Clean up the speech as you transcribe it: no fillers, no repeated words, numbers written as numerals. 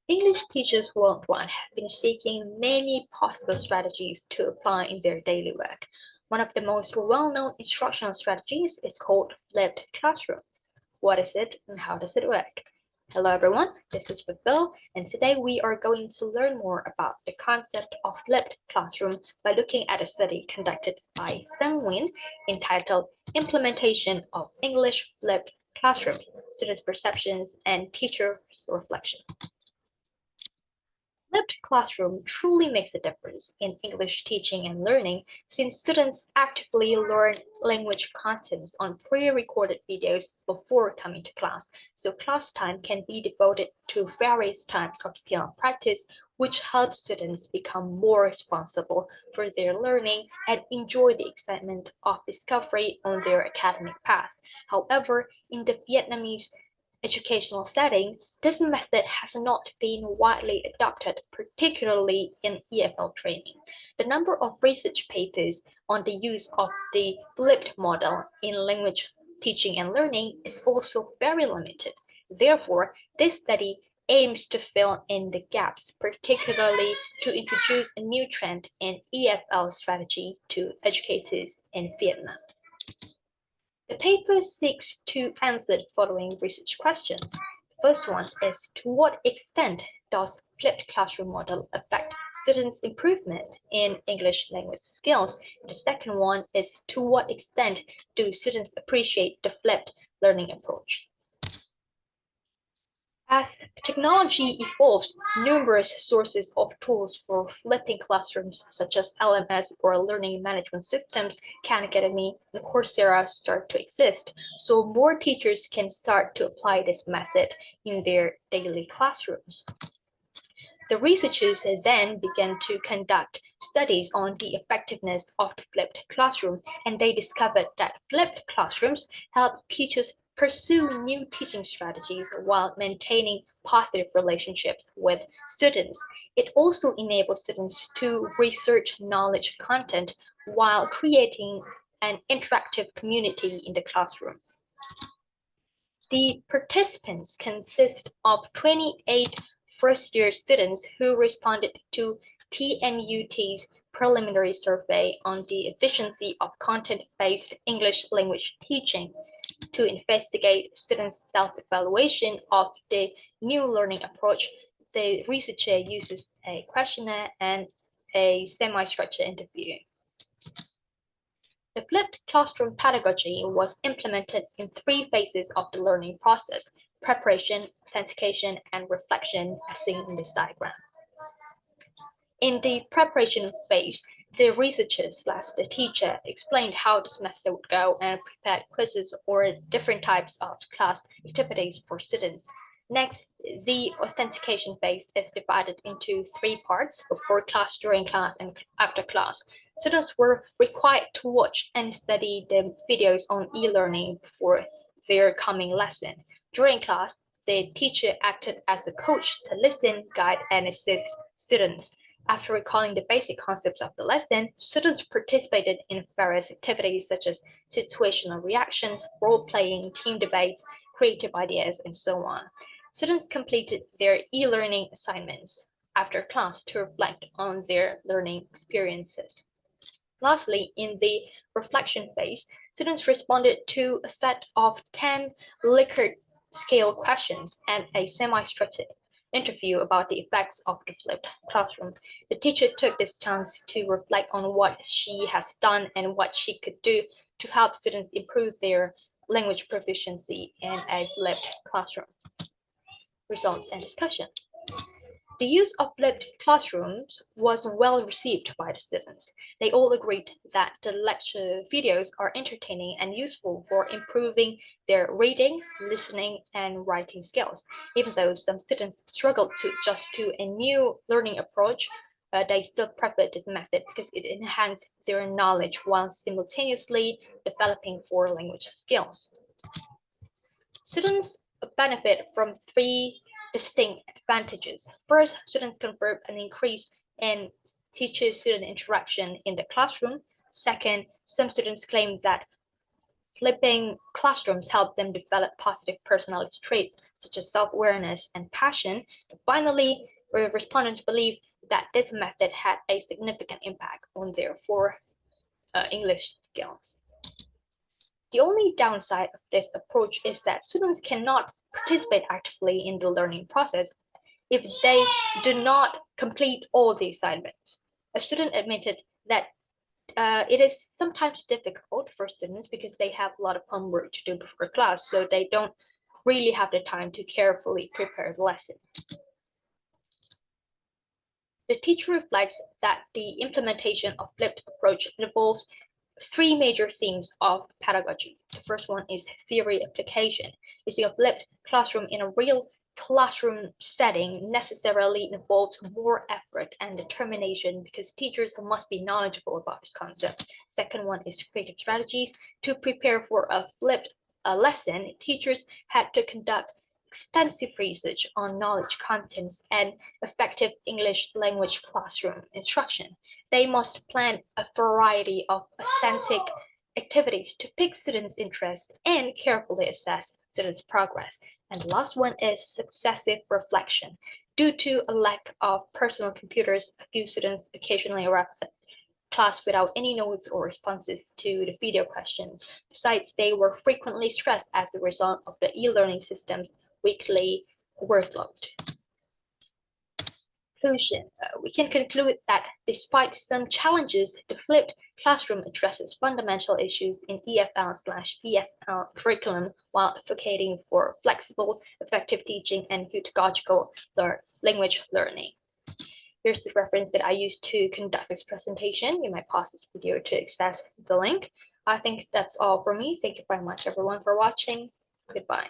English teachers worldwide have been seeking many possible strategies to apply in their daily work. One of the most well-known instructional strategies is called flipped classroom. What is it and how does it work? Hello everyone, this is Viville, and today we are going to learn more about the concept of flipped classroom by looking at a study conducted by Feng Win entitled Implementation of English Flipped Classrooms, Students' Perceptions and Teachers' Reflection. Flipped classroom truly makes a difference in English teaching and learning since students actively learn language contents on pre-recorded videos before coming to class, so class time can be devoted to various types of skill practice, which helps students become more responsible for their learning and enjoy the excitement of discovery on their academic path. However, in the Vietnamese educational setting, this method has not been widely adopted, particularly in EFL training. The number of research papers on the use of the flipped model in language teaching and learning is also very limited. Therefore, this study aims to fill in the gaps, particularly to introduce a new trend in EFL strategy to educators in Vietnam. The paper seeks to answer the following research questions. The first one is, to what extent does flipped classroom model affect students' improvement in English language skills? And the second one is, to what extent do students appreciate the flipped learning approach? As technology evolves, numerous sources of tools for flipping classrooms, such as LMS or learning management systems, Khan Academy, and Coursera start to exist, so more teachers can start to apply this method in their daily classrooms. The researchers then began to conduct studies on the effectiveness of the flipped classroom, and they discovered that flipped classrooms help teachers pursue new teaching strategies while maintaining positive relationships with students. It also enables students to research knowledge content while creating an interactive community in the classroom. The participants consist of 28 first-year students who responded to TNUT's preliminary survey on the efficiency of content-based English language teaching. To investigate students' self-evaluation of the new learning approach, the researcher uses a questionnaire and a semi-structured interview. The flipped classroom pedagogy was implemented in 3 phases of the learning process: preparation, authentication, and reflection, as seen in this diagram. In the preparation phase, the researcher/the teacher explained how this method would go and prepared quizzes or different types of class activities for students. Next, the authentication phase is divided into 3 parts: before class, during class, and after class. Students were required to watch and study the videos on e-learning before their coming lesson. During class, the teacher acted as a coach to listen, guide, and assist students. After recalling the basic concepts of the lesson, students participated in various activities such as situational reactions, role-playing, team debates, creative ideas, and so on. Students completed their e-learning assignments after class to reflect on their learning experiences. Lastly, in the reflection phase, students responded to a set of 10 Likert scale questions and a semi-structured interview about the effects of the flipped classroom. The teacher took this chance to reflect on what she has done and what she could do to help students improve their language proficiency in a flipped classroom. Results and discussion. The use of flipped classrooms was well received by the students. They all agreed that the lecture videos are entertaining and useful for improving their reading, listening, and writing skills. Even though some students struggled to adjust to a new learning approach, they still preferred this method because it enhanced their knowledge while simultaneously developing 4 language skills. Students benefit from 3 distinct advantages. First, students confer an increase in teacher-student interaction in the classroom. Second, some students claim that Flipping classrooms helped them develop positive personality traits such as self-awareness and passion. And finally, respondents believe that this method had a significant impact on their English skills. The only downside of this approach is that students cannot participate actively in the learning process if they do not complete all the assignments. A student admitted that it is sometimes difficult for students because they have a lot of homework to do before class, so they don't really have the time to carefully prepare the lesson. The teacher reflects that the implementation of flipped approach involves three major themes of pedagogy. The first one is theory application. Using a flipped classroom in a real classroom setting necessarily involves more effort and determination because teachers must be knowledgeable about this concept. Second one is creative strategies. To prepare for a flipped lesson, teachers had to conduct extensive research on knowledge contents and effective English language classroom instruction. They must plan a variety of authentic activities to pick students' interest and carefully assess students' progress. And the last one is successive reflection. Due to a lack of personal computers, a few students occasionally arrive at class without any notes or responses to the video questions. Besides, they were frequently stressed as a result of the e-learning system's weekly workload. Conclusion. We can conclude that despite some challenges, the flipped classroom addresses fundamental issues in EFL/ESL curriculum while advocating for flexible, effective teaching and pedagogical language learning. Here's the reference that I used to conduct this presentation. You might pause this video to access the link. I think that's all for me. Thank you very much, everyone, for watching. Goodbye.